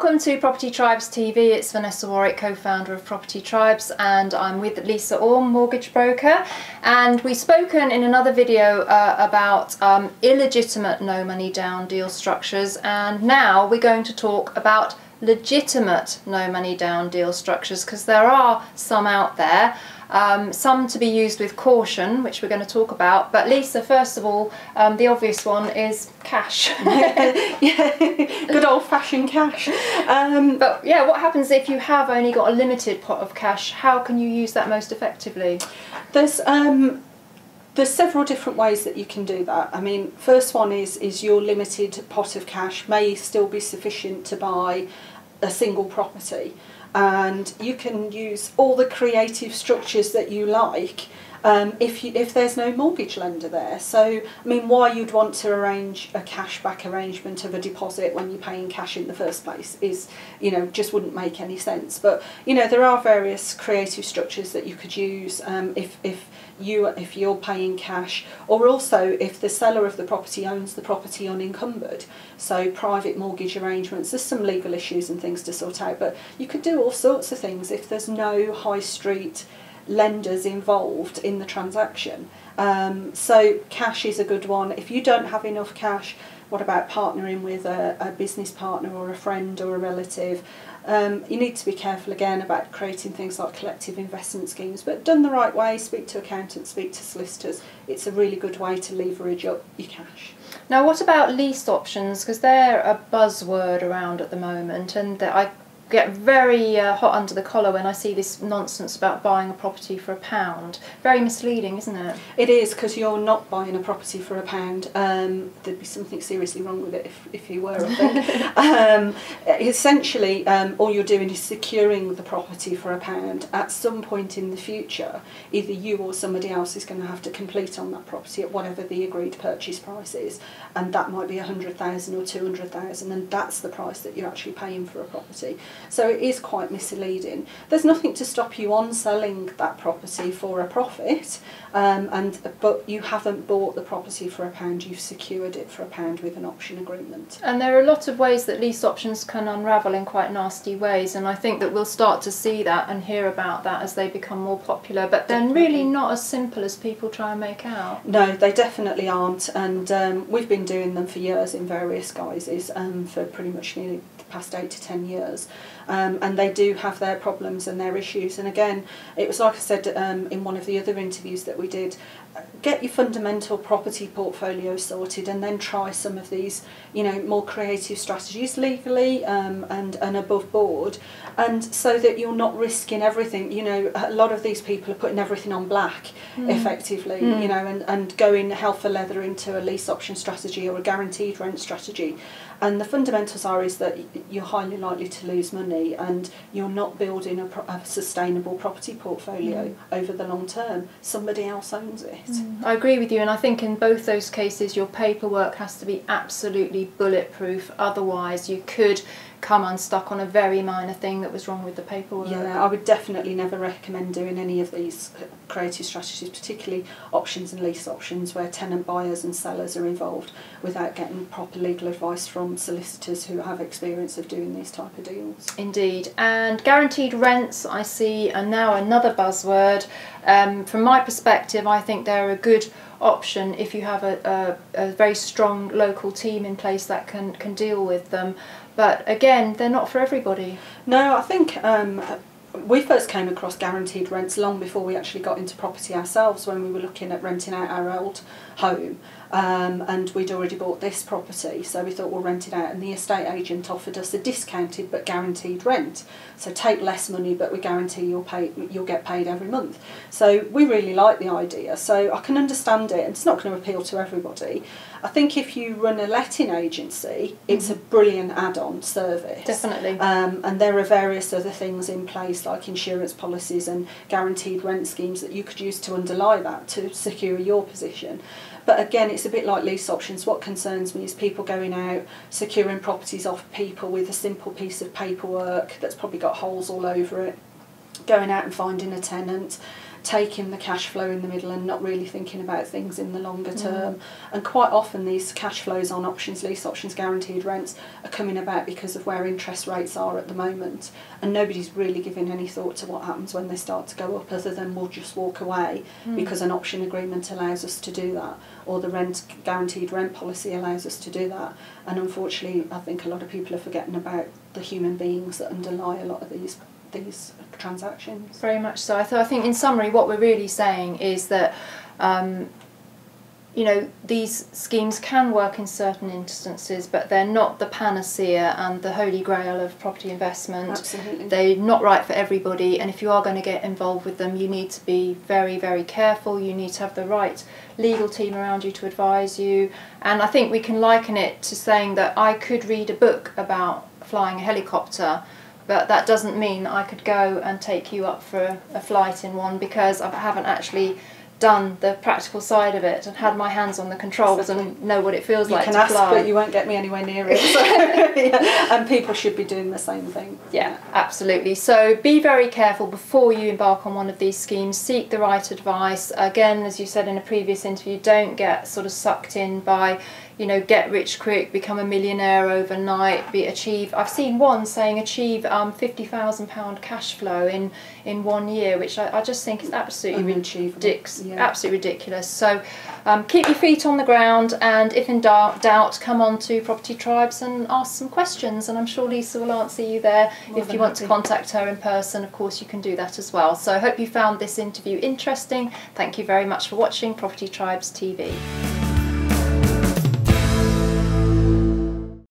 Welcome to Property Tribes TV. It's Vanessa Warwick, co-founder of Property Tribes, and I'm with Lisa Orme, mortgage broker. And we've spoken in another video about illegitimate no money down deal structures, and now we're going to talk about legitimate no money down deal structures, because there are some out there. Some to be used with caution, which we're going to talk about. But Lisa, first of all, the obvious one is cash. Yeah, good old-fashioned cash. But yeah, what happens if you have only got a limited pot of cash? How can you use that most effectively? There's several different ways that you can do that. I mean, first one is your limited pot of cash may still be sufficient to buy a single property. And you can use all the creative structures that you like if there's no mortgage lender there. So, I mean, why you'd want to arrange a cashback arrangement of a deposit when you're paying cash in the first place is, you know, just wouldn't make any sense. But, you know, there are various creative structures that you could use if you're paying cash, or also if the seller of the property owns the property unencumbered. So private mortgage arrangements, there's some legal issues and things to sort out, but you could do all sorts of things if there's no high street lenders involved in the transaction. So cash is a good one. If you don't have enough cash, what about partnering with a business partner or a friend or a relative? You need to be careful again about creating things like collective investment schemes, but done the right way, speak to accountants, speak to solicitors. It's a really good way to leverage up your cash. Now, what about lease options? Because they're a buzzword around at the moment, and I get very hot under the collar when I see this nonsense about buying a property for £1. Very misleading, isn't it? It is, because you're not buying a property for £1. There'd be something seriously wrong with it if you were, I think. Essentially, all you're doing is securing the property for £1. At some point in the future, either you or somebody else is going to have to complete on that property at whatever the agreed purchase price is, and that might be 100,000 or 200,000, and that's the price that you're actually paying for a property. So it is quite misleading. There's nothing to stop you on selling that property for a profit, but you haven't bought the property for £1, you've secured it for £1 with an option agreement. And there are a lot of ways that lease options can unravel in quite nasty ways, and I think that we'll start to see that and hear about that as they become more popular, but they're really not as simple as people try and make out. No, they definitely aren't, and we've been doing them for years in various guises, for pretty much nearly the past 8 to 10 years. And they do have their problems and their issues. And again, it was like I said in one of the other interviews that we did, get your fundamental property portfolio sorted, and then try some of these, you know, more creative strategies legally and above board, and so that you're not risking everything. You know, a lot of these people are putting everything on black effectively, you know, and going hell for leather into a lease option strategy or a guaranteed rent strategy. And the fundamentals is that you're highly likely to lose money, and you're not building a sustainable property portfolio over the long term. Somebody else owns it. I agree with you, and I think in both those cases your paperwork has to be absolutely bulletproof, otherwise you could come unstuck on a very minor thing that was wrong with the paperwork. Yeah, I would definitely never recommend doing any of these creative strategies, particularly options and lease options where tenant buyers and sellers are involved, without getting proper legal advice from solicitors who have experience of doing these type of deals. Indeed. And guaranteed rents, I see, are now another buzzword. From my perspective, I think they're a good option if you have a very strong local team in place that can deal with them. But again, they're not for everybody. No, I think we first came across guaranteed rents long before we actually got into property ourselves, when we were looking at renting out our old home. And we'd already bought this property, so we thought we'll rent it out, and the estate agent offered us a discounted but guaranteed rent. So take less money, but we guarantee you'll get paid every month. So we really like the idea, so I can understand it, and it's not going to appeal to everybody. I think if you run a letting agency, it's a brilliant add-on service. Definitely. And there are various other things in place, like insurance policies and guaranteed rent schemes, that you could use to underlie that to secure your position. But again, it's a bit like lease options. What concerns me is people going out, securing properties off people with a simple piece of paperwork that's probably got holes all over it, going out and finding a tenant, taking the cash flow in the middle and not really thinking about things in the longer term. And quite often these cash flows on options, lease options, guaranteed rents are coming about because of where interest rates are at the moment, and nobody's really giving any thought to what happens when they start to go up, other than we'll just walk away because an option agreement allows us to do that, or the guaranteed rent policy allows us to do that. And unfortunately, I think a lot of people are forgetting about the human beings that underlie a lot of these transactions. Very much so. I think in summary what we're really saying is that you know, these schemes can work in certain instances, but they're not the panacea and the holy grail of property investment. Absolutely. They're not right for everybody, and if you are going to get involved with them, you need to be very, very careful. You need to have the right legal team around you to advise you. And I think we can liken it to saying that I could read a book about flying a helicopter, but that doesn't mean that I could go and take you up for a flight in one, because I haven't actually done the practical side of it and had my hands on the controls and know what it feels like to fly. You can ask, but you won't get me anywhere near it. So, yeah. And people should be doing the same thing. Yeah, absolutely. So be very careful before you embark on one of these schemes. Seek the right advice. Again, as you said in a previous interview, don't get sort of sucked in by, you know, get rich quick, become a millionaire overnight, I've seen one saying achieve £50,000 cash flow in 1 year, which I just think is absolutely ridiculous. Yeah. Absolutely ridiculous. So keep your feet on the ground, and if in doubt, come on to Property Tribes and ask some questions, and I'm sure Lisa will answer you there. If you want to contact her in person, of course you can do that as well. So I hope you found this interview interesting. Thank you very much for watching Property Tribes TV.